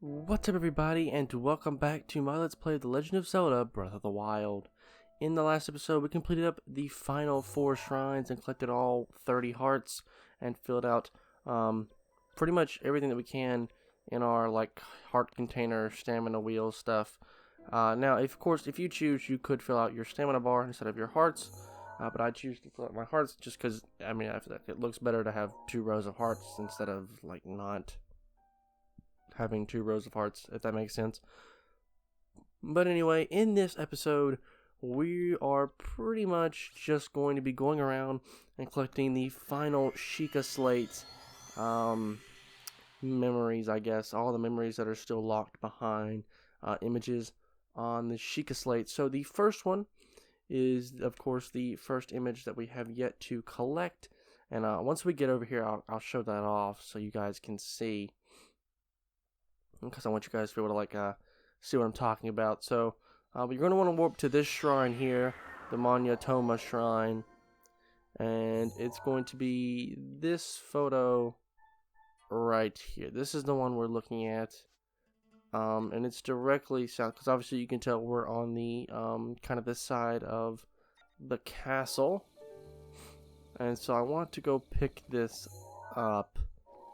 What's up everybody, and welcome back to my Let's Play of The Legend of Zelda Breath of the Wild. In the last episode, we completed up the final 4 shrines and collected all 30 hearts and filled out pretty much everything that we can in our heart container, stamina wheel stuff. Now, of course, if you choose, you could fill out your stamina bar instead of your hearts, but I choose to fill out my hearts just because, I mean, I feel like it looks better to have 2 rows of hearts instead of, not having 2 rows of hearts, if that makes sense. But anyway, in this episode, we are pretty much just going to be going around and collecting the final Sheikah Slate memories, I guess. All the memories that are still locked behind images on the Sheikah Slate. So the first one is, of course, the first image that we have yet to collect. And once we get over here, I'll show that off so you guys can see, because I want you guys to be able to see what I'm talking about. So you're going to want to warp to this shrine here, the Manyatoma Shrine, and it's going to be this photo right here. This is the one we're looking at, and it's directly south, because obviously you can tell we're on the kind of this side of the castle, and so I want to go pick this up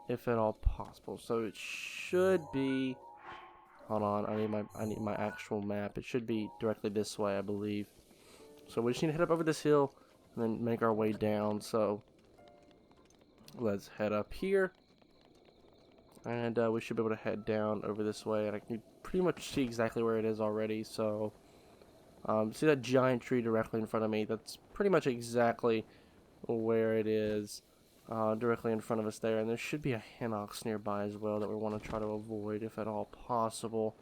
if at all possible. So it should be, hold on, I need my actual map. It should be directly this way, I believe. So we just need to head up over this hill and then make our way down. So let's head up here, and we should be able to head down over this way, and I can pretty much see exactly where it is already. So see that giant tree directly in front of me? That's pretty much exactly where it is. Directly in front of us there, and there should be a Hinox nearby as well that we want to try to avoid if at all possible.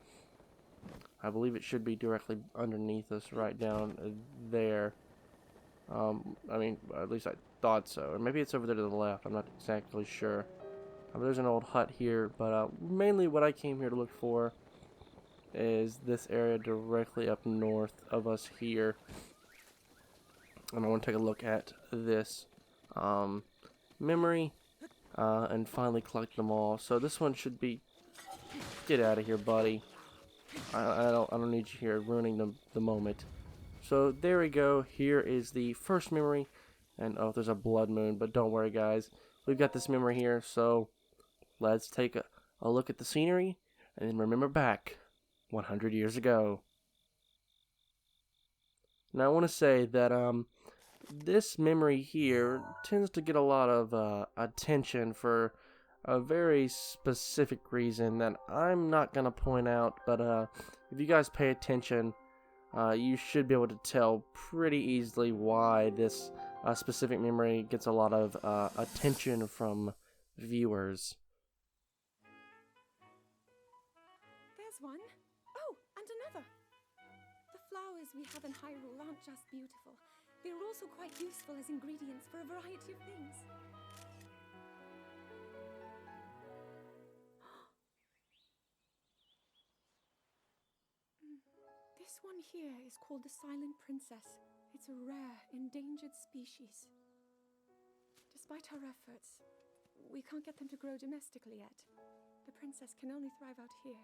I believe it should be directly underneath us, right down there. I mean, at least I thought so. Or maybe it's over there to the left, I'm not exactly sure. There's an old hut here, but mainly what I came here to look for is this area directly up north of us here. And I want to take a look at this memory and finally collect them all. So this one should be, get out of here, buddy. I don't need you here ruining the moment. So there we go. Here is the first memory, and oh, there's a blood moon, but don't worry guys, we've got this memory here. So let's take a look at the scenery and then remember back 100 years ago. Now I want to say that this memory here tends to get a lot of attention for a very specific reason that I'm not going to point out, but if you guys pay attention, you should be able to tell pretty easily why this specific memory gets a lot of attention from viewers. There's one. Oh, and another. The flowers we have in Hyrule aren't just beautiful. They're also quite useful as ingredients for a variety of things. This one here is called the Silent Princess. It's a rare, endangered species. Despite our efforts, we can't get them to grow domestically yet. The princess can only thrive out here,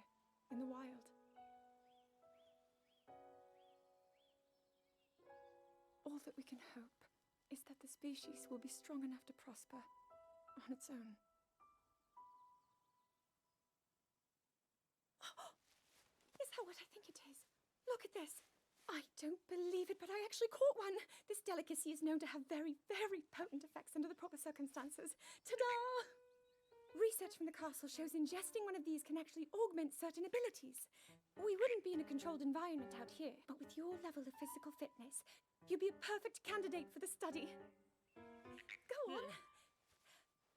in the wild. All that we can hope is that the species will be strong enough to prosper on its own. Is that what I think it is? Look at this. I don't believe it, but I actually caught one. This delicacy is known to have very, very potent effects under the proper circumstances. Ta-da! Research from the castle shows ingesting one of these can actually augment certain abilities. We wouldn't be in a controlled environment out here, but with your level of physical fitness, you'd be a perfect candidate for the study. Go on.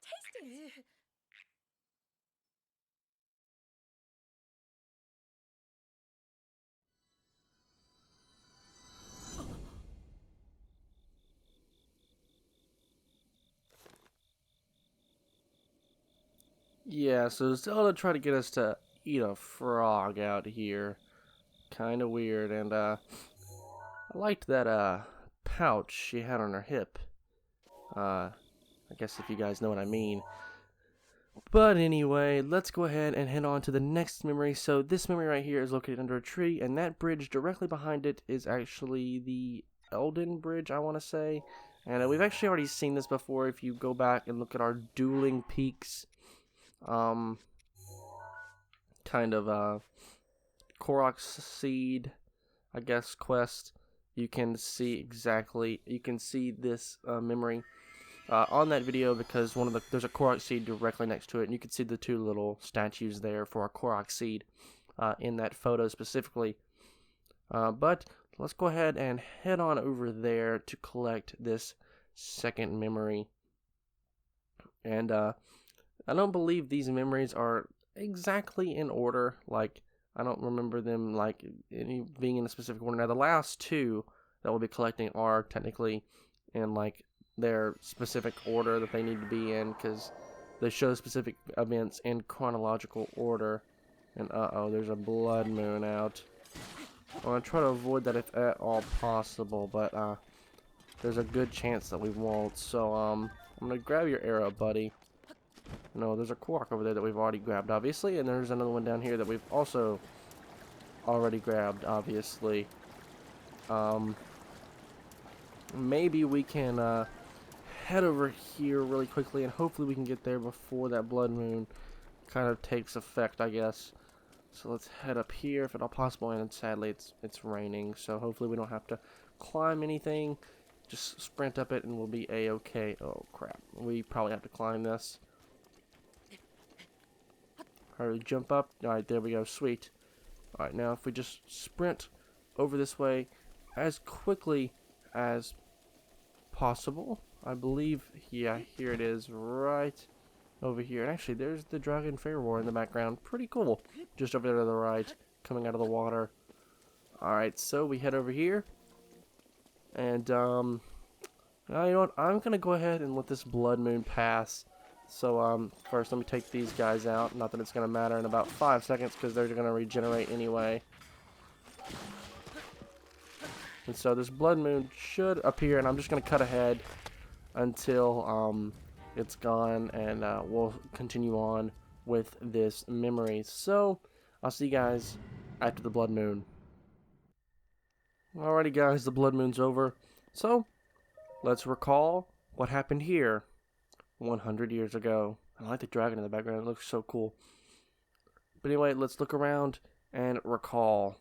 Taste it. Yeah, so Zelda tried to get us to eat a frog out here. Kind of weird, and I liked that pouch she had on her hip. I guess if you guys know what I mean. But anyway, let's go ahead and head on to the next memory. So this memory right here is located under a tree, and that bridge directly behind it is actually the Elden Bridge, I want to say. And we've actually already seen this before if you go back and look at our Dueling Peaks um, kind of Korok's Seed, I guess, quest. You can see this memory on that video because there's a Korok seed directly next to it, and you can see the two little statues there for a Korok seed in that photo specifically. But let's go ahead and head on over there to collect this second memory. And I don't believe these memories are exactly in order. Like, I don't remember them like being in a specific order. Now, the last two that we'll be collecting are technically in like their specific order that they need to be in, because they show specific events in chronological order. And there's a blood moon out. I want to try to avoid that if at all possible, but there's a good chance that we won't. So I'm gonna grab your arrow, buddy. No, there's a Quark over there that we've already grabbed, obviously, and there's another one down here that we've also already grabbed, obviously. Maybe we can head over here really quickly, and hopefully we can get there before that blood moon kind of takes effect, I guess. So let's head up here if at all possible, and sadly it's raining, so hopefully we don't have to climb anything. Just sprint up it and we'll be a-okay. Oh crap, we probably have to climb this. Hurry, jump up. Alright, there we go, sweet. Alright, now if we just sprint over this way as quickly as possible, I believe, yeah, here it is, right over here. And actually, there's the Dragon Fair War in the background. Pretty cool. Just over there to the right, coming out of the water. Alright, so we head over here. And, you know what? I'm going to go ahead and let this blood moon pass. So, first let me take these guys out. Not that it's going to matter in about 5 seconds, because they're going to regenerate anyway. And so this blood moon should appear, and I'm just going to cut ahead until, it's gone, and we'll continue on with this memory. So, I'll see you guys after the blood moon. Alrighty guys, the blood moon's over. So, let's recall what happened here 100 years ago. I like the dragon in the background, it looks so cool. But anyway, let's look around and recall.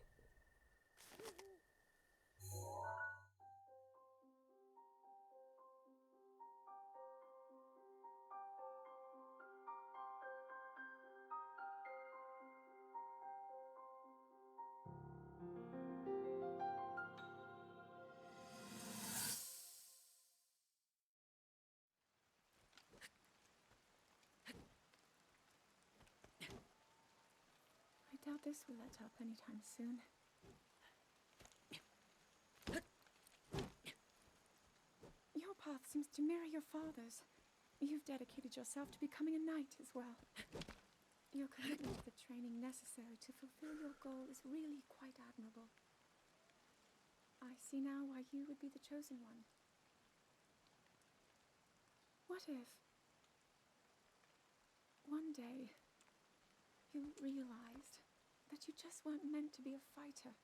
I doubt this will let up anytime soon. Your path seems to mirror your father's. You've dedicated yourself to becoming a knight as well. Your commitment to the training necessary to fulfill your goal is really quite admirable. I see now why you would be the chosen one. What if one day you realized that you just weren't meant to be a fighter?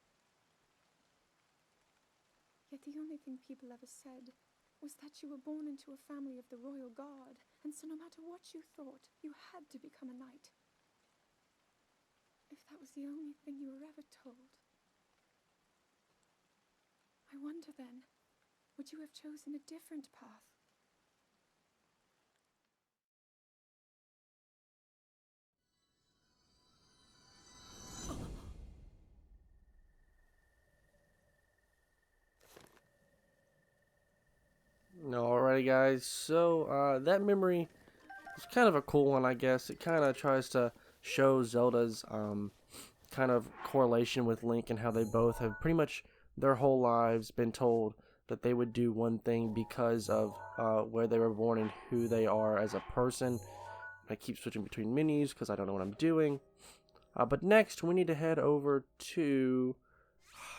Yet the only thing people ever said was that you were born into a family of the royal guard, and so no matter what you thought, you had to become a knight. If that was the only thing you were ever told, I wonder then, would you have chosen a different path? Alrighty guys, so that memory is kind of a cool one, I guess. It kind of tries to show Zelda's kind of correlation with Link, and how they both have pretty much their whole lives been told that they would do one thing because of where they were born and who they are as a person. I keep switching between menus because I don't know what I'm doing. But next, we need to head over to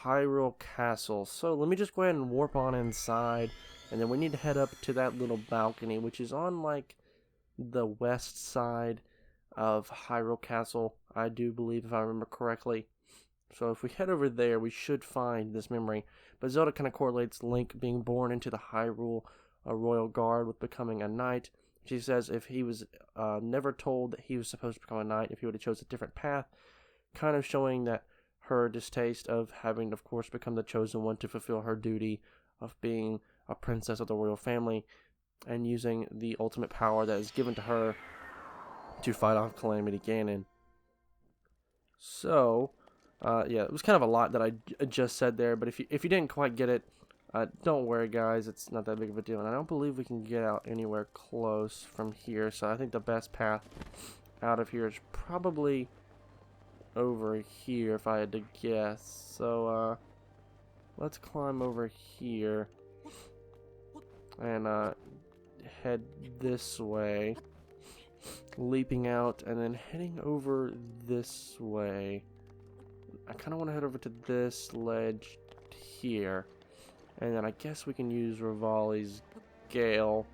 Hyrule Castle. So let me just go ahead and warp on inside, and then we need to head up to that little balcony, which is on like the west side of Hyrule Castle, I do believe, if I remember correctly. So if we head over there, we should find this memory. But Zelda kind of correlates Link being born into the Hyrule royal guard with becoming a knight. She says if he was never told that he was supposed to become a knight, if he would have chose a different path, kind of showing that her distaste of having, of course, become the chosen one to fulfill her duty of being a princess of the royal family and using the ultimate power that is given to her to fight off Calamity Ganon. So, yeah, it was kind of a lot that I just said there, but if you didn't quite get it, don't worry, guys. It's not that big of a deal, and I don't believe we can get out anywhere close from here. So I think the best path out of here is probably over here, if I had to guess. So let's climb over here and head this way, leaping out and then heading over this way. I kind of want to head over to this ledge here, and then I guess we can use Rivali's Gale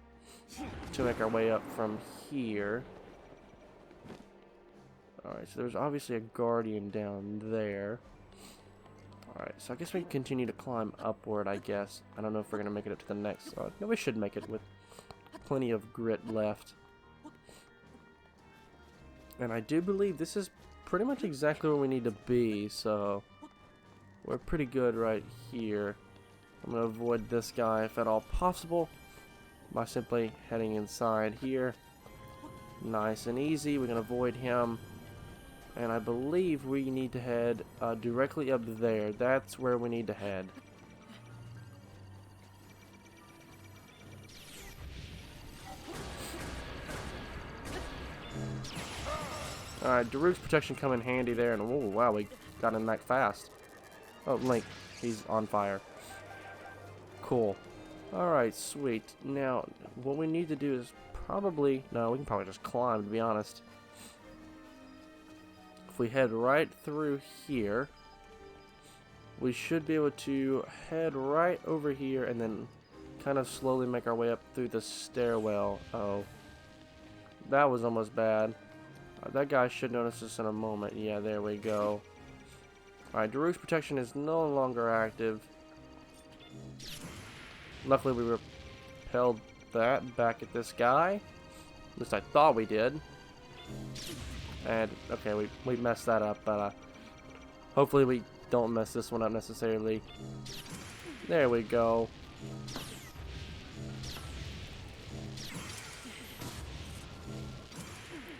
to make our way up from here. Alright, so there's obviously a guardian down there. Alright, so I guess we can continue to climb upward, I guess. I don't know if we're going to make it up to the next. No, we should make it with plenty of grit left. And I do believe this is pretty much exactly where we need to be, so we're pretty good right here. I'm going to avoid this guy if at all possible by simply heading inside here. Nice and easy. We can avoid him. And I believe we need to head directly up there. That's where we need to head. Alright, Daruk's protection come in handy there, and oh wow, we got him back fast. Oh, Link, he's on fire. Cool. Alright, sweet. Now, what we need to do is probably... No, we can probably just climb, to be honest. If we head right through here, we should be able to head right over here and then kind of slowly make our way up through the stairwell. Oh, that was almost bad. That guy should notice us in a moment. Yeah, there we go. Alright, Daruk's protection is no longer active. Luckily, we repelled that back at this guy. At least I thought we did. And, okay, we messed that up, but hopefully we don't mess this one up necessarily. There we go.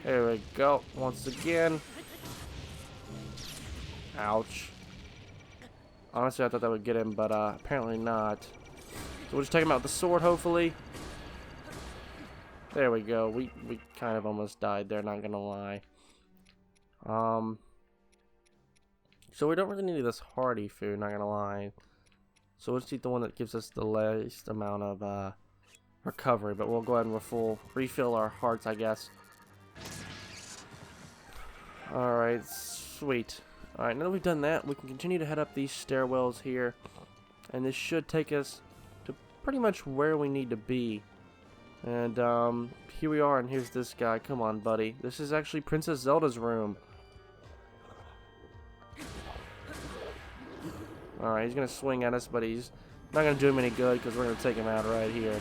There we go. Once again. Ouch. Honestly, I thought that would get him, but apparently not. So we'll just take him out with the sword, hopefully. There we go. We kind of almost died there, not gonna lie. So we don't really need this hearty food, not gonna lie. So let's eat the one that gives us the least amount of recovery, but we'll go ahead and refill our hearts, I guess. Alright, sweet. Alright, now that we've done that, we can continue to head up these stairwells here. And this should take us to pretty much where we need to be. And here we are, and here's this guy. Come on, buddy. This is actually Princess Zelda's room. Alright, he's going to swing at us, but he's not going to do him any good because we're going to take him out right here.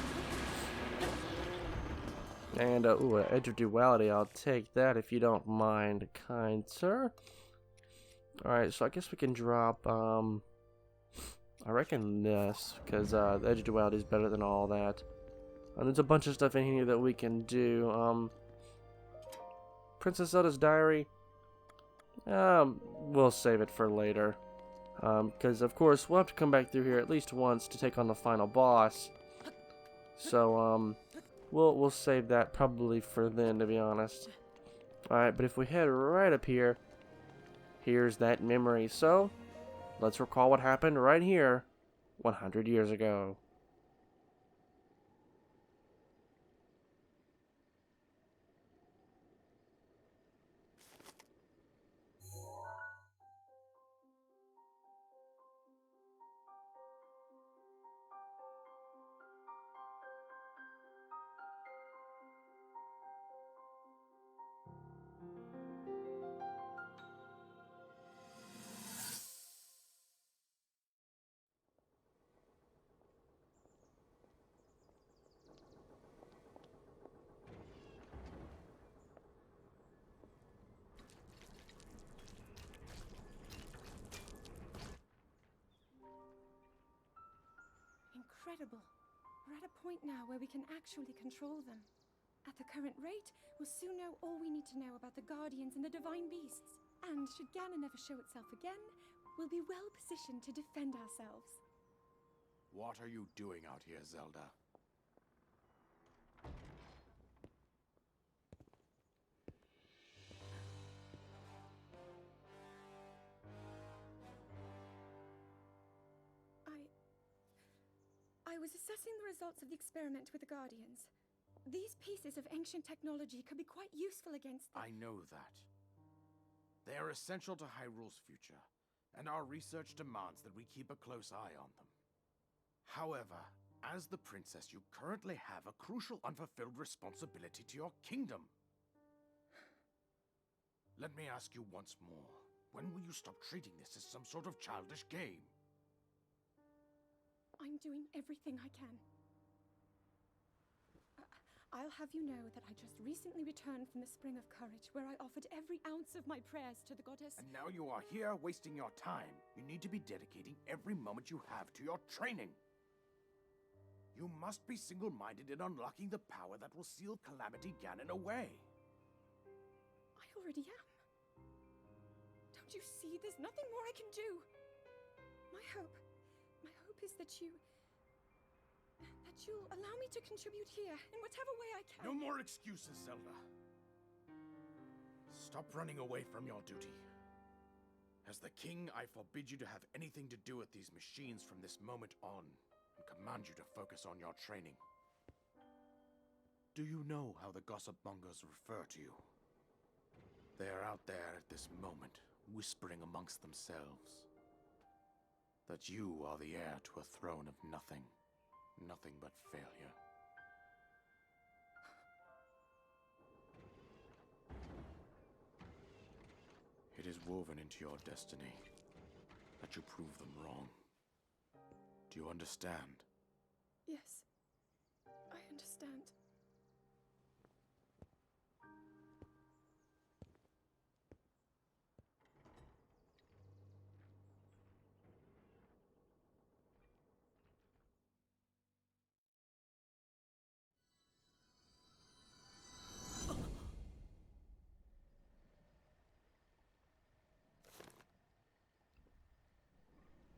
And, ooh, Edge of Duality. I'll take that if you don't mind, kind sir. Alright, so I guess we can drop, I reckon this, because the Edge of Duality is better than all that. And there's a bunch of stuff in here that we can do. Princess Zelda's Diary. We'll save it for later. Because, of course, we'll have to come back through here at least once to take on the final boss. So, we'll save that probably for then, to be honest. Alright, but if we head right up here, here's that memory. So, let's recall what happened right here 100 years ago. incredible. We're at a point now where we can actually control them. At the current rate, we'll soon know all we need to know about the Guardians and the Divine Beasts. And should Ganon ever show itself again, we'll be well positioned to defend ourselves. What are you doing out here, Zelda? I was assessing the results of the experiment with the Guardians. These pieces of ancient technology could be quite useful against them. I know that. They are essential to Hyrule's future, and our research demands that we keep a close eye on them. However, as the princess, you currently have a crucial unfulfilled responsibility to your kingdom. Let me ask you once more, when will you stop treating this as some sort of childish game? I'm doing everything I can. I'll have you know that I just recently returned from the Spring of Courage, where I offered every ounce of my prayers to the goddess. And now you are here wasting your time. You need to be dedicating every moment you have to your training. You must be single-minded in unlocking the power that will seal Calamity Ganon away. I already am. Don't you see? There's nothing more I can do. My hope is that you'll allow me to contribute here in whatever way I can. No more excuses, Zelda. Stop running away from your duty. As the king, I forbid you to have anything to do with these machines from this moment on, and command you to focus on your training. Do you know how the gossip mongers refer to you? They are out there at this moment, whispering amongst themselves that you are the heir to a throne of nothing. Nothing but failure. It is woven into your destiny that you prove them wrong. Do you understand? Yes, I understand.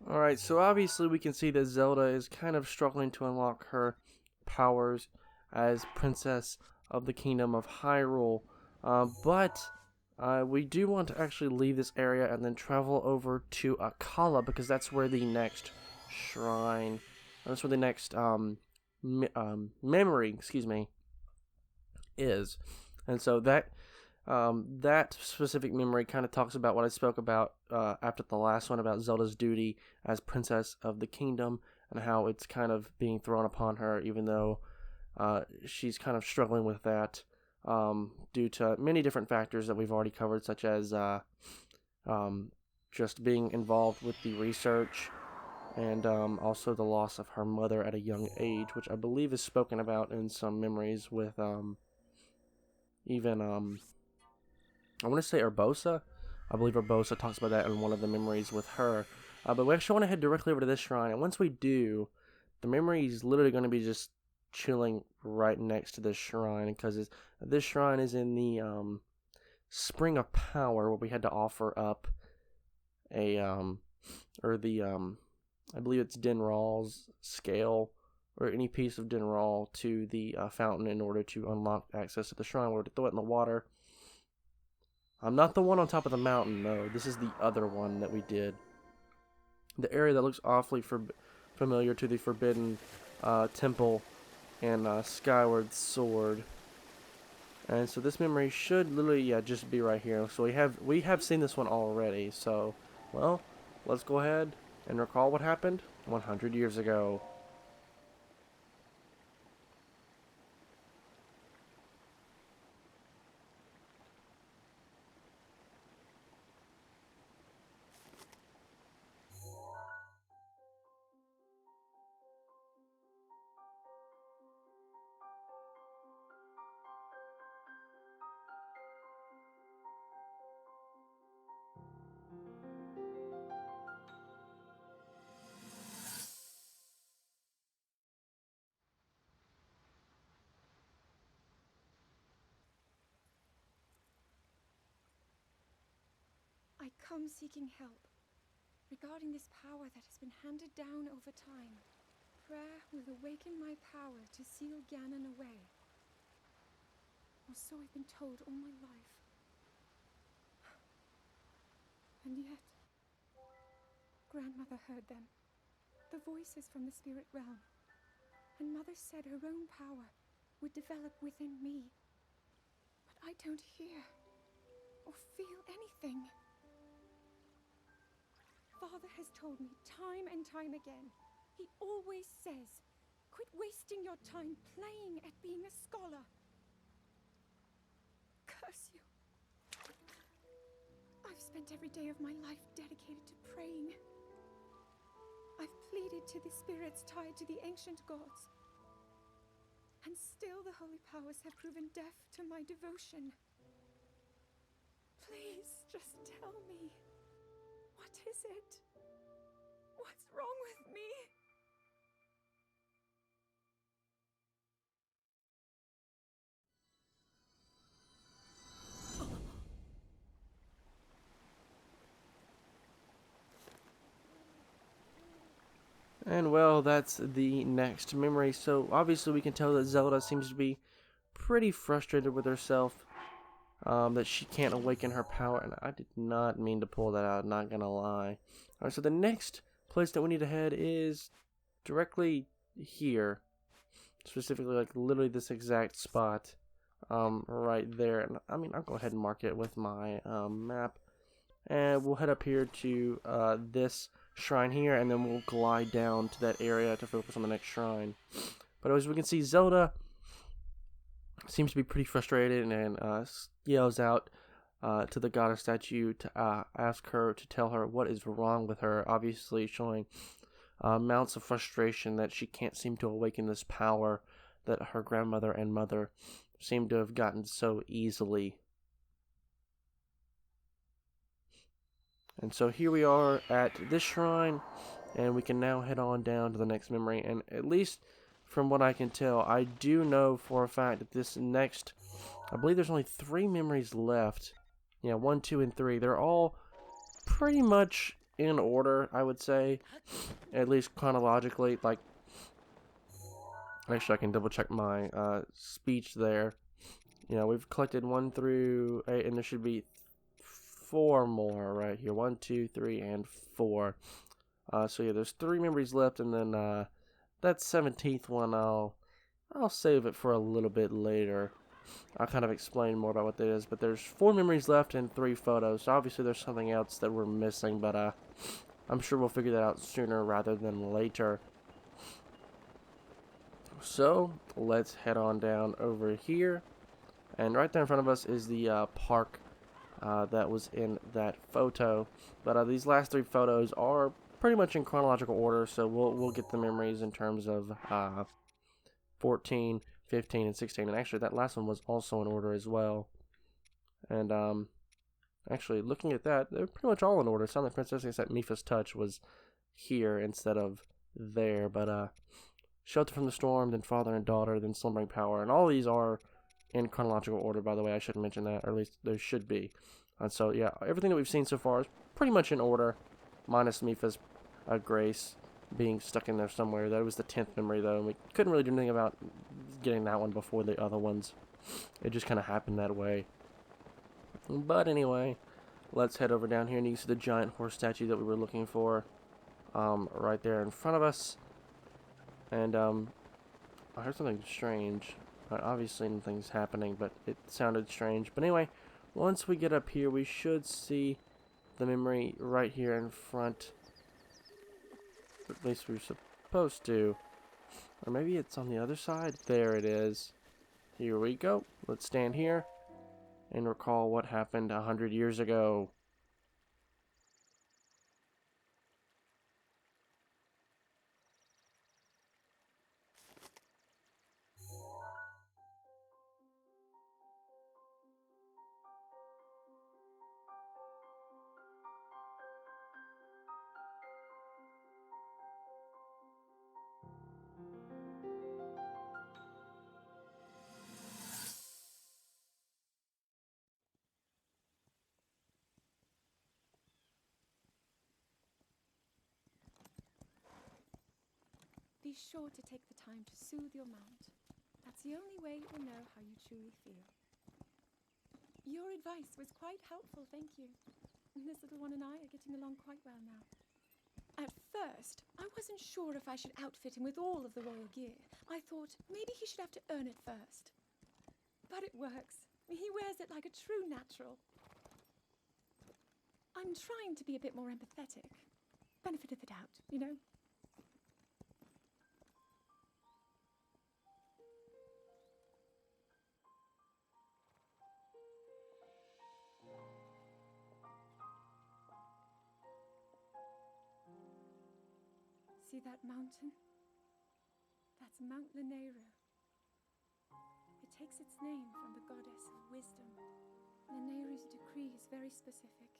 Alright, so obviously we can see that Zelda is kind of struggling to unlock her powers as Princess of the Kingdom of Hyrule. But we do want to actually leave this area and then travel over to Akala, because that's where the next shrine, that's where the next memory, is. And so that specific memory kind of talks about what I spoke about after the last one, about Zelda's duty as Princess of the Kingdom, and how it's kind of being thrown upon her, even though she's kind of struggling with that due to many different factors that we've already covered, such as just being involved with the research, and also the loss of her mother at a young age, which I believe is spoken about in some memories with even I want to say Urbosa. I believe Urbosa talks about that in one of the memories with her. But we actually want to head directly over to this shrine. And once we do, the memory is literally going to be just chilling right next to this shrine. Because this shrine is in the Spring of Power, where we had to offer up a, I believe it's Dinral's scale, or any piece of Dinral to the fountain in order to unlock access to the shrine. We were to throw it in the water. Not the one on top of the mountain, no. This is the other one that we did. The area that looks awfully familiar to the Forbidden Temple and Skyward Sword. And so this memory should literally, just be right here. So we have seen this one already. So, well, let's go ahead and recall what happened 100 years ago. come seeking help regarding this power that has been handed down over time. Prayer will awaken my power to seal Ganon away. Or so I've been told all my life. And yet, Grandmother heard them, the voices from the spirit realm, and Mother said her own power would develop within me. But I don't hear or feel anything. Father has told me time and time again, he always says, quit wasting your time playing at being a scholar. Curse you. I've spent every day of my life dedicated to praying. I've pleaded to the spirits tied to the ancient gods. And still the holy powers have proven deaf to my devotion. Please, just tell me. What is it? What's wrong with me? And well, that's the next memory. So obviously we can tell that Zelda seems to be pretty frustrated with herself, that she can't awaken her power. And I did not mean to pull that out, not gonna lie. Alright, so the next place that we need to head is directly here. Specifically, like literally this exact spot, right there. And I mean, I'll go ahead and mark it with my map. And we'll head up here to this shrine here, and then we'll glide down to that area to focus on the next shrine. But as we can see, Zelda seems to be pretty frustrated and yells out to the goddess statue to ask her to tell her what is wrong with her, obviously showing amounts of frustration that she can't seem to awaken this power that her grandmother and mother seem to have gotten so easily. And so here we are at this shrine, and we can now head on down to the next memory. And at least from what I can tell, I do know for a fact that this next, I believe there's only 3 memories left. Yeah, 1, 2, and 3. They're all pretty much in order, I would say, at least chronologically. Like, actually, I can double check my speech there. You know, we've collected 1 through 8, and there should be 4 more right here. 1, 2, 3, and 4. So yeah, there's 3 memories left, and then that 17th one, I'll save it for a little bit later. I'll kind of explain more about what that is. But there's 4 memories left and 3 photos. So obviously there's something else that we're missing, but I'm sure we'll figure that out sooner rather than later. So let's head on down over here, and right there in front of us is the park that was in that photo. But these last 3 photos are pretty much in chronological order, so we'll get the memories in terms of 14, 15, and 16. And actually, that last one was also in order as well. And actually, looking at that, they're pretty much all in order. Silent Princess, except Mipha's Touch was here instead of there. But Shelter from the Storm, then Father and Daughter, then Slumbering Power, and all these are in chronological order, by the way. I should mention that, or at least there should be. And so, yeah, everything that we've seen so far is pretty much in order, minus Mipha's Grace being stuck in there somewhere. That was the 10th memory, though, and we couldn't really do anything about getting that one before the other ones. It just kind of happened that way. But anyway, let's head over down here, and you can see the giant horse statue that we were looking for right there in front of us. And I heard something strange. Obviously nothing's happening, but it sounded strange. But anyway, once we get up here, we should see the memory right here in front. At least we're supposed to. Or maybe it's on the other side. There it is. Here we go. Let's stand here and recall what happened 100 years ago. be sure to take the time to soothe your mount. That's the only way it will know how you truly feel. Your advice was quite helpful, thank you. This little one and I are getting along quite well now. At first, I wasn't sure if I should outfit him with all of the royal gear. I thought maybe he should have to earn it first. But it works. He wears it like a true natural. I'm trying to be a bit more empathetic. Benefit of the doubt, you know? See that mountain? That's Mount Lanayru. It takes its name from the goddess of wisdom. Lanayru's decree is very specific.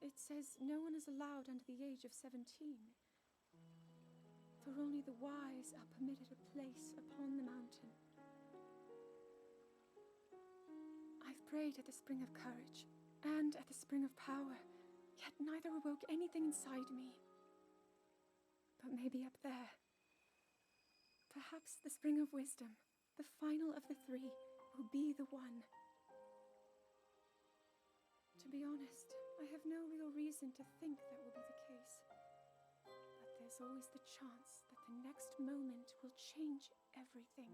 It says no one is allowed under the age of 17. For only the wise are permitted a place upon the mountain. I've prayed at the Spring of Courage and at the Spring of Power, yet neither awoke anything inside me. But maybe up there. Perhaps the Spring of Wisdom, the final of the three, will be the one. To be honest, I have no real reason to think that will be the case. But there's always the chance that the next moment will change everything.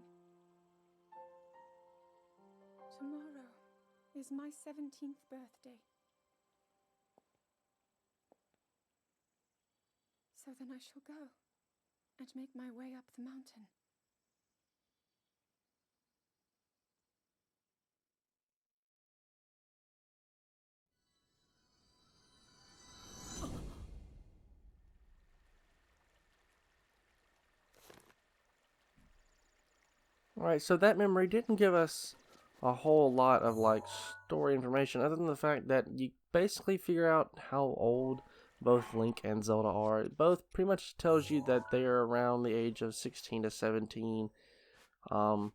Tomorrow is my 17th birthday. So then I shall go and make my way up the mountain. Alright, so that memory didn't give us a whole lot of like story information other than the fact that you basically figure out how old both Link and Zelda are. It both pretty much tells you that they are around the age of 16 to 17. And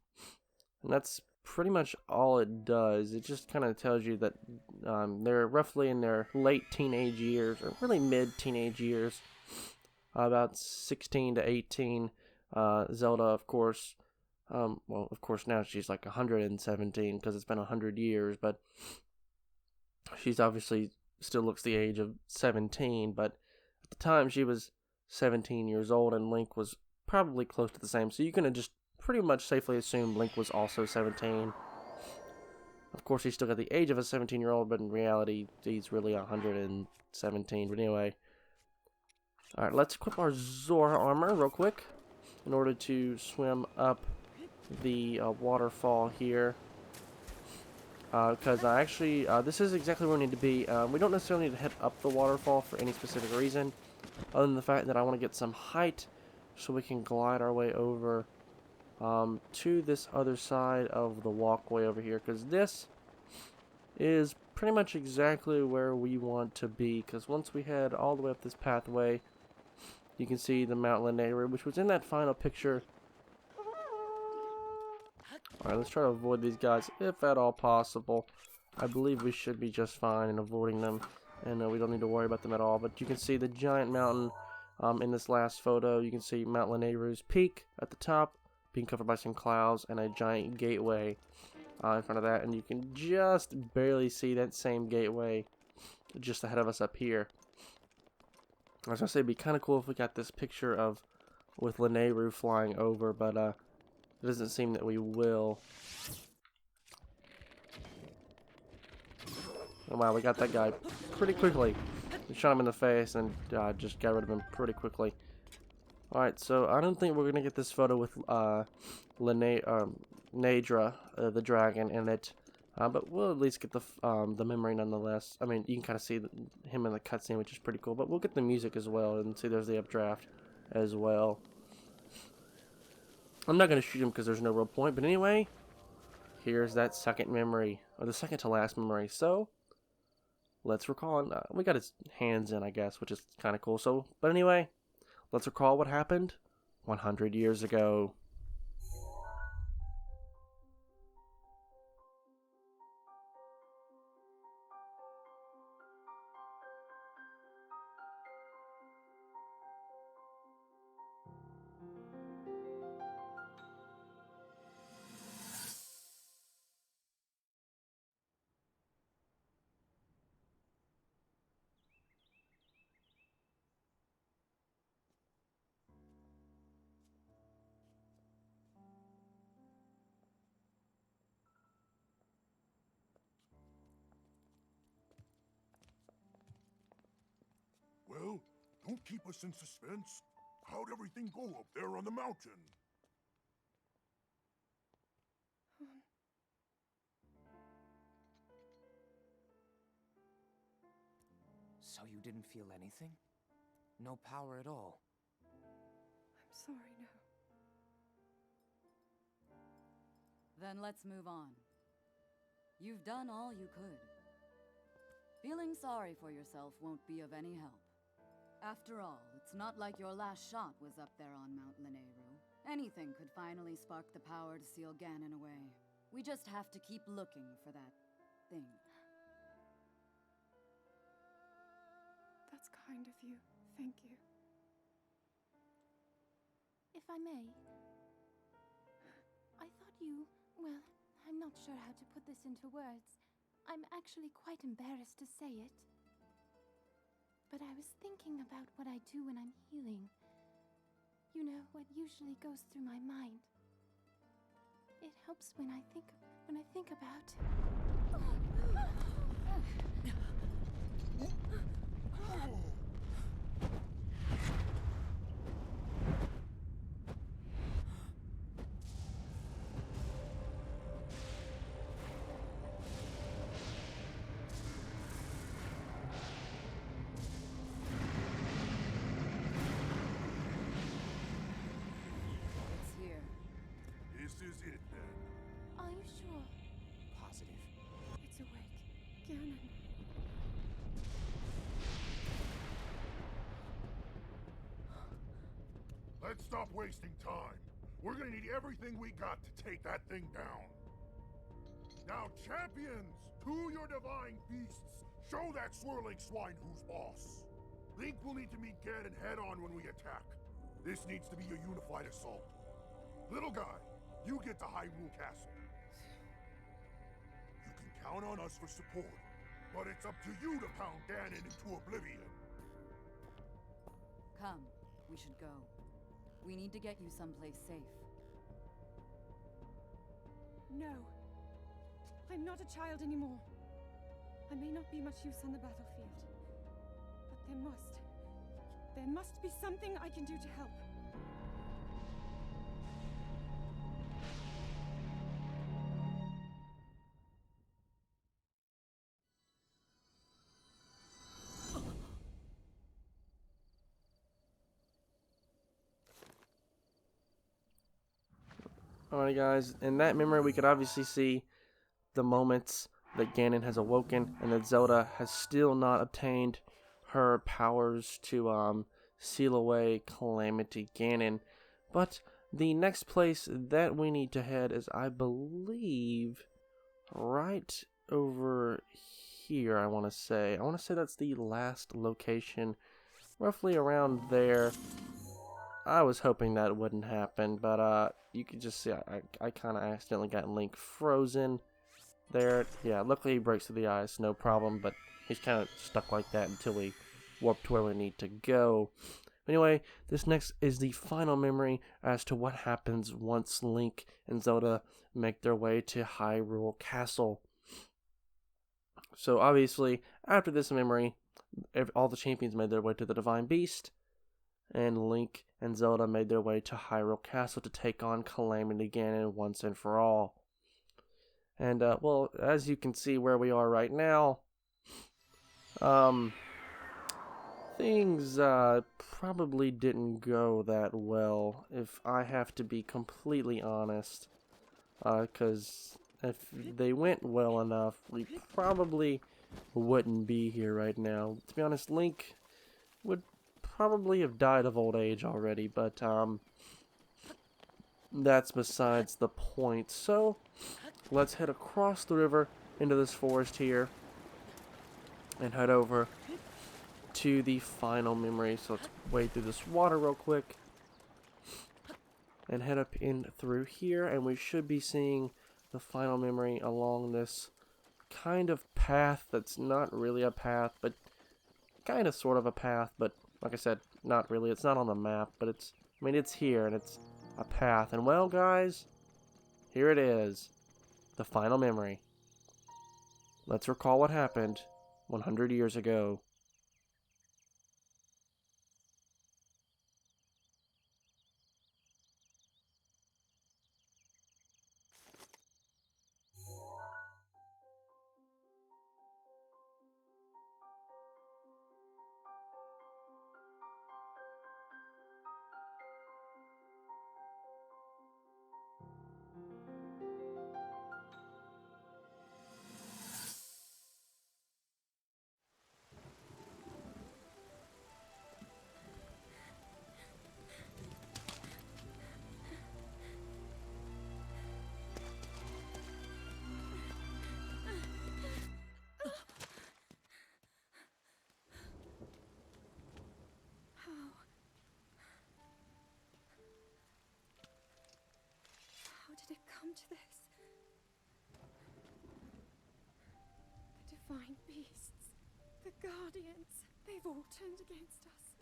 that's pretty much all it does. It just kind of tells you that they're roughly in their late teenage years, or really mid-teenage years, about 16 to 18. Zelda, of course, well, of course now she's like 117 because it's been 100 years, but she's obviously still looks the age of 17, but at the time she was 17 years old and Link was probably close to the same, so you can just pretty much safely assume Link was also 17. Of course, he's still got the age of a 17-year-old, but in reality, he's really 117. But anyway, alright, let's equip our Zora armor real quick in order to swim up the waterfall here. Because actually, this is exactly where we need to be. We don't necessarily need to head up the waterfall for any specific reason, other than the fact that I want to get some height so we can glide our way over to this other side of the walkway over here, because this is pretty much exactly where we want to be, because once we head all the way up this pathway, you can see the Mount Lanayru, which was in that final picture. Alright, let's try to avoid these guys if at all possible. I believe we should be just fine in avoiding them, and we don't need to worry about them at all. But you can see the giant mountain in this last photo. You can see Mount Lanayru's peak at the top, being covered by some clouds, and a giant gateway in front of that. And you can just barely see that same gateway just ahead of us up here. I was going to say it'd be kind of cool if we got this picture of with Lanayru flying over, but it doesn't seem that we will. Oh wow, we got that guy pretty quickly. We shot him in the face and just got rid of him pretty quickly. Alright, so I don't think we're going to get this photo with Nadra, the dragon, in it. But we'll at least get the memory nonetheless. I mean, you can kind of see him in the cutscene, which is pretty cool. But we'll get the music as well, and see there's the updraft as well. I'm not going to shoot him because there's no real point. But anyway, here's that second memory, or the second to last memory. So let's recall. We got his hands in, I guess, which is kind of cool. So, but anyway, let's recall what happened 100 years ago. Don't keep us in suspense. How'd everything go up there on the mountain? So you didn't feel anything? No power at all? I'm sorry, no. Then let's move on. You've done all you could. Feeling sorry for yourself won't be of any help. After all, it's not like your last shot was up there on Mount Lineru. Anything could finally spark the power to seal Ganon away. We just have to keep looking for that thing. That's kind of you. Thank you. If I may, I thought you... Well, I'm not sure how to put this into words. I'm actually quite embarrassed to say it. But I was thinking about what I do when I'm healing. You know, what usually goes through my mind. It helps when I think about... It's here. This is it then. Are you sure? Positive. It's awake. Ganon. Let's stop wasting time. We're gonna need everything we got to take that thing down. Now, champions, to your divine beasts, show that swirling swine who's boss. Link will need to meet Ganon head-on when we attack. This needs to be a unified assault. Little guy, you get to Hyrule Castle. You can count on us for support, but it's up to you to pound Ganon into oblivion. Come, we should go. We need to get you someplace safe. No. I'm not a child anymore. I may not be much use on the battlefield. But there must be something I can do to help. Alright guys, in that memory we could obviously see the moments that Ganon has awoken and that Zelda has still not obtained her powers to seal away Calamity Ganon. But the next place that we need to head is, I believe, right over here, I want to say. I want to say that's the last location, roughly around there. I was hoping that wouldn't happen, but you could just see I kind of accidentally got Link frozen there. Yeah, luckily he breaks through the ice, no problem, but he's kind of stuck like that until we warp to where we need to go. Anyway, this next is the final memory as to what happens once Link and Zelda make their way to Hyrule Castle. So obviously, after this memory, all the champions made their way to the Divine Beast, and Link and Zelda made their way to Hyrule Castle to take on Calamity Ganon once and for all. And, well, as you can see where we are right now, things probably didn't go that well, if I have to be completely honest. Because if they went well enough, we probably wouldn't be here right now. To be honest, Link would probably have died of old age already, but that's besides the point. So let's head across the river into this forest here and head over to the final memory. So let's wade through this water real quick and head up in through here, and we should be seeing the final memory along this kind of path that's not really a path, but kind of sort of a path, but like I said, not really. It's not on the map, but it's, I mean, it's here, and it's a path. And well, guys, here it is. The final memory. Let's recall what happened 100 years ago. divine beasts, the guardians, they've all turned against us.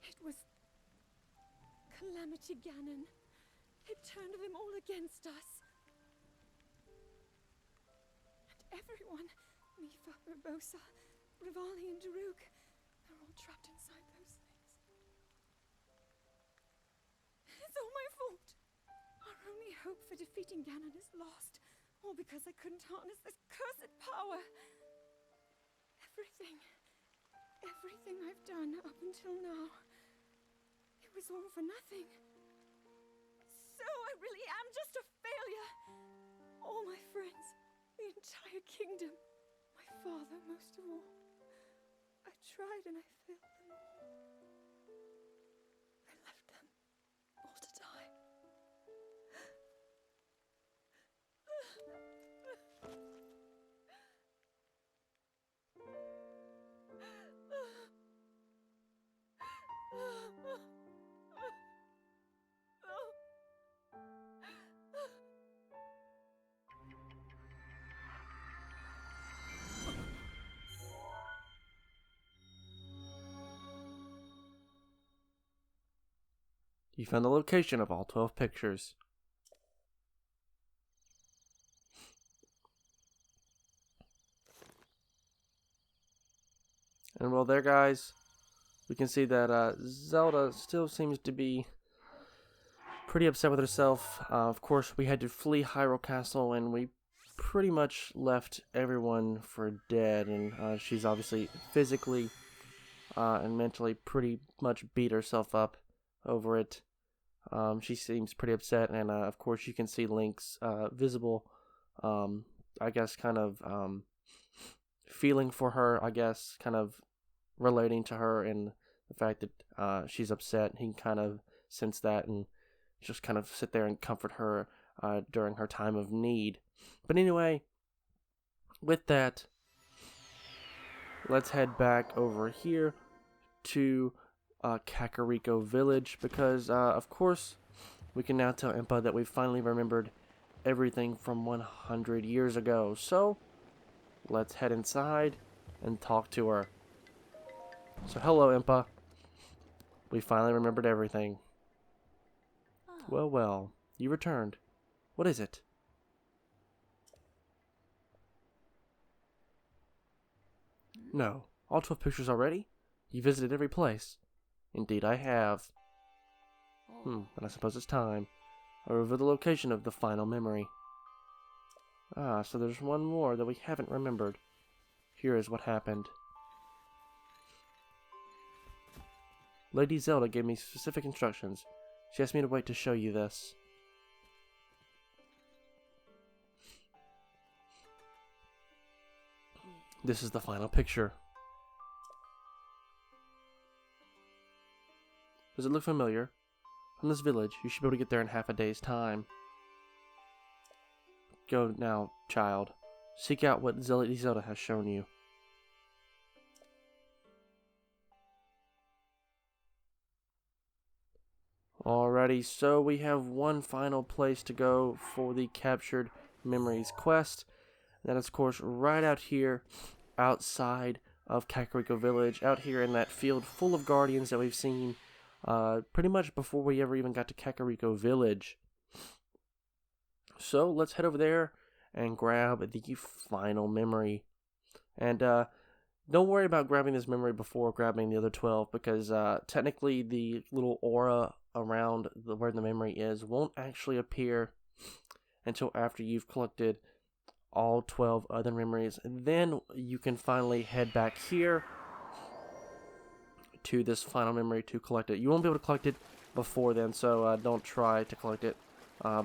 It was Calamity Ganon. It turned them all against us. And everyone, Mifa, Urbosa, Rivali and Daruk, they're all trapped inside those things. It's all my fault. Our only hope for defeating Ganon is lost, all because I couldn't harness this cursed power. Everything I've done up until now, it was all for nothing. So I really am just a failure. All my friends, the entire kingdom, my father most of all. I tried and I failed them all. I left them all to die. You found the location of all 12 pictures. And well, there, guys, we can see that Zelda still seems to be pretty upset with herself. Of course, we had to flee Hyrule Castle, and we pretty much left everyone for dead. And she's obviously physically and mentally pretty much beat herself up over it. She seems pretty upset, and of course you can see Link's visible, I guess, kind of feeling for her, I guess, kind of relating to her, and the fact that she's upset. He can kind of sense that and just kind of sit there and comfort her during her time of need. But anyway, with that, let's head back over here to Kakariko Village, because of course we can now tell Impa that we finally remembered everything from 100 years ago. So let's head inside and talk to her. So hello, Impa. We finally remembered everything. Well, you returned. What is it? No, all 12 pictures already? You visited every place. Indeed, I have. And I suppose it's time. I reveal the location of the final memory. So there's one more that we haven't remembered. Here is what happened. Lady Zelda gave me specific instructions. She asked me to wait to show you this. This is the final picture. Does it look familiar? From this village, you should be able to get there in half a day's time. Go now, child. Seek out what Lady Zelda has shown you. Alrighty, so we have one final place to go for the Captured Memories quest. That is, of course, right out here outside of Kakariko Village, out here in that field full of guardians that we've seen pretty much before we ever even got to Kakariko Village. So let's head over there and grab the final memory. And don't worry about grabbing this memory before grabbing the other 12, because technically the little aura around where the memory is won't actually appear until after you've collected all 12 other memories. And then you can finally head back here to this final memory to collect it. You won't be able to collect it before then, so don't try to collect it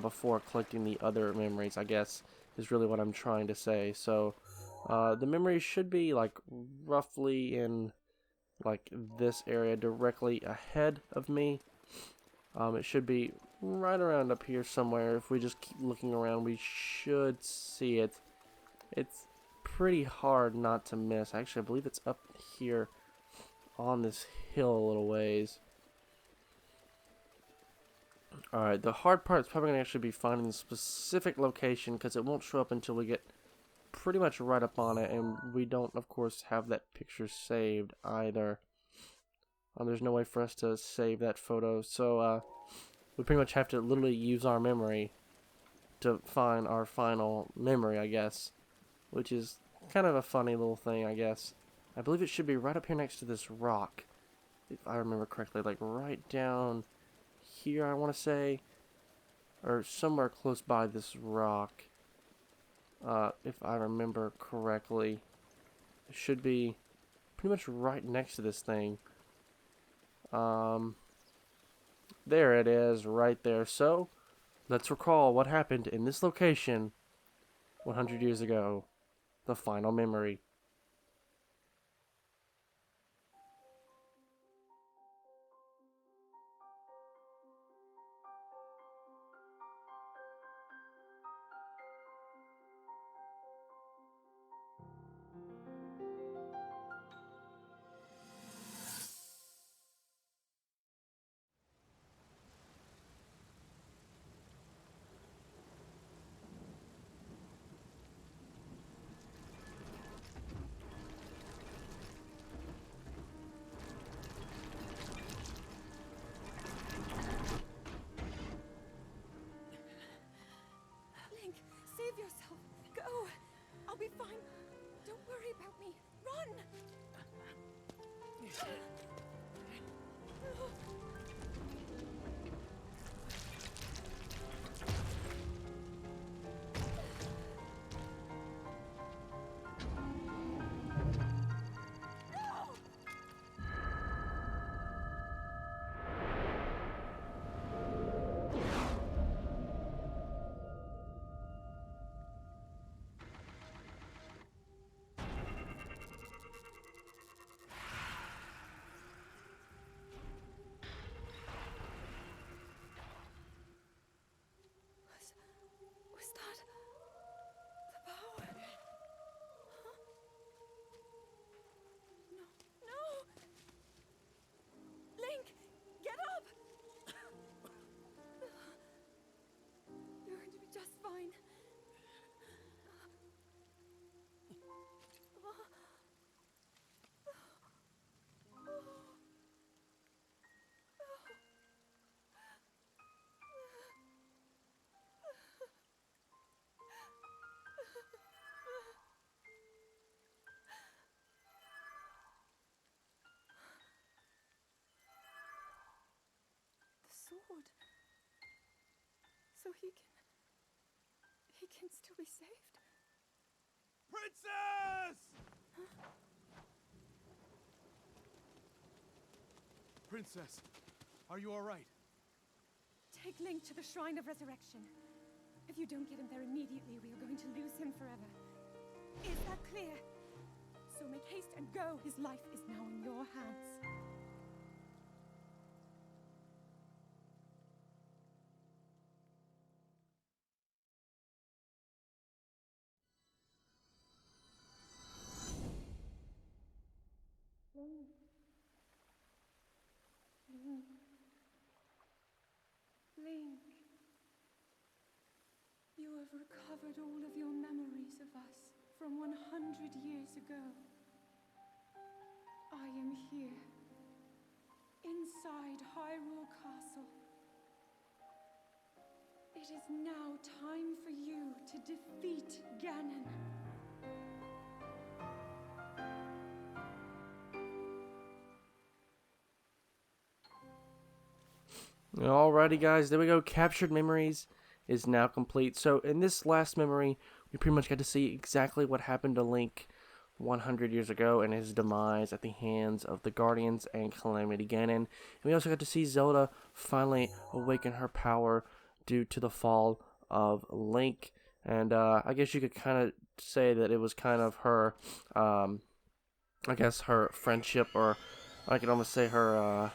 before collecting the other memories, I guess, is really what I'm trying to say. So the memory should be like roughly in like this area directly ahead of me. It should be right around up here somewhere. If we just keep looking around, we should see it. It's pretty hard not to miss. Actually, I believe it's up here on this hill a little ways. Alright, the hard part is probably going to actually be finding the specific location, because it won't show up until we get pretty much right up on it, and we don't, of course, have that picture saved either. There's no way for us to save that photo, so we pretty much have to literally use our memory to find our final memory, I guess, which is kind of a funny little thing, I guess. I believe it should be right up here next to this rock, if I remember correctly, like right down here, I want to say, or somewhere close by this rock, if I remember correctly. It should be pretty much right next to this thing. There it is, right there. So, let's recall what happened in this location 100 years ago. The final memory. Link, save yourself. Go. I'll be fine. Don't worry about me. Run! Was that the power? Huh? No. Link, get up! You're going to be just fine. The sword. So he can still be saved? Princess! Princess, are you alright? Take Link to the Shrine of Resurrection. If you don't get him there immediately, we are going to lose him forever. Is that clear? So make haste and go. His life is now in your hands. Link. Link. Link. You have recovered all of your memories of us from 100 years ago. I am here, inside Hyrule Castle. It is now time for you to defeat Ganon. Alrighty guys, there we go. Captured Memories is now complete. So in this last memory, we pretty much got to see exactly what happened to Link 100 years ago and his demise at the hands of the Guardians and Calamity Ganon. And we also got to see Zelda finally awaken her power due to the fall of Link. And I guess you could kind of say that it was kind of her, I guess her friendship, or I could almost say her,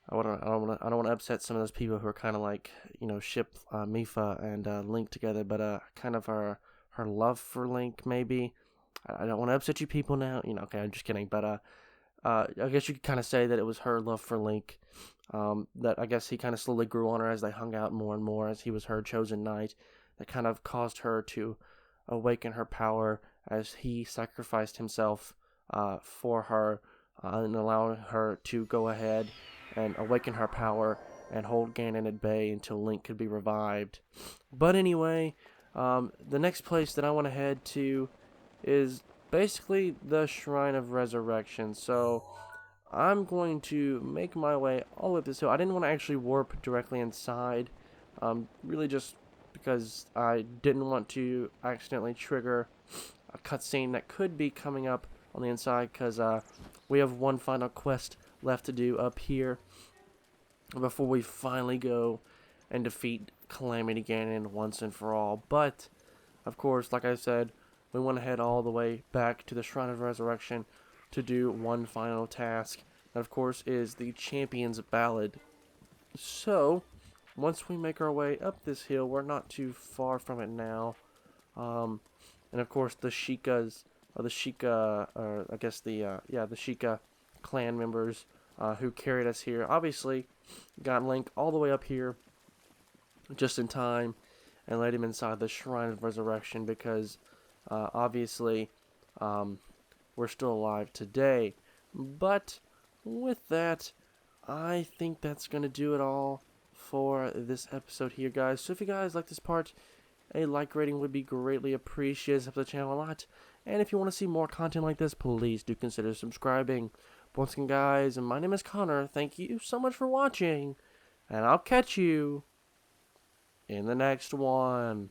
I don't want to upset some of those people who are kind of like, you know, ship Mifa and Link together, but kind of her love for Link, maybe. I don't want to upset you people now, you know. Okay, I'm just kidding, but I guess you could kind of say that it was her love for Link, that I guess he kind of slowly grew on her as they hung out more and more, as he was her chosen knight. That kind of caused her to awaken her power as he sacrificed himself for her, and allowing her to go ahead and awaken her power and hold Ganon at bay until Link could be revived. But anyway, the next place that I want to head to is basically the Shrine of Resurrection. So I'm going to make my way all the way up this hill. I didn't want to actually warp directly inside, really just because I didn't want to accidentally trigger a cutscene that could be coming up on the inside, because we have one final quest left to do up here before we finally go and defeat Calamity Ganon once and for all. But, of course, like I said, we want to head all the way back to the Shrine of Resurrection to do one final task. That, of course, is the Champion's Ballad. So, once we make our way up this hill, we're not too far from it now. And, of course, the Sheikahs, or the Sheikah, or I guess the Sheikah clan members who carried us here, obviously got Link all the way up here just in time and led him inside the Shrine of Resurrection, because obviously we're still alive today. But with that, I think that's going to do it all for this episode here, guys. So if you guys like this part, a like rating would be greatly appreciated. It helps the channel a lot. And if you want to see more content like this, please do consider subscribing. But once again, guys, my name is Connor. Thank you so much for watching, and I'll catch you in the next one.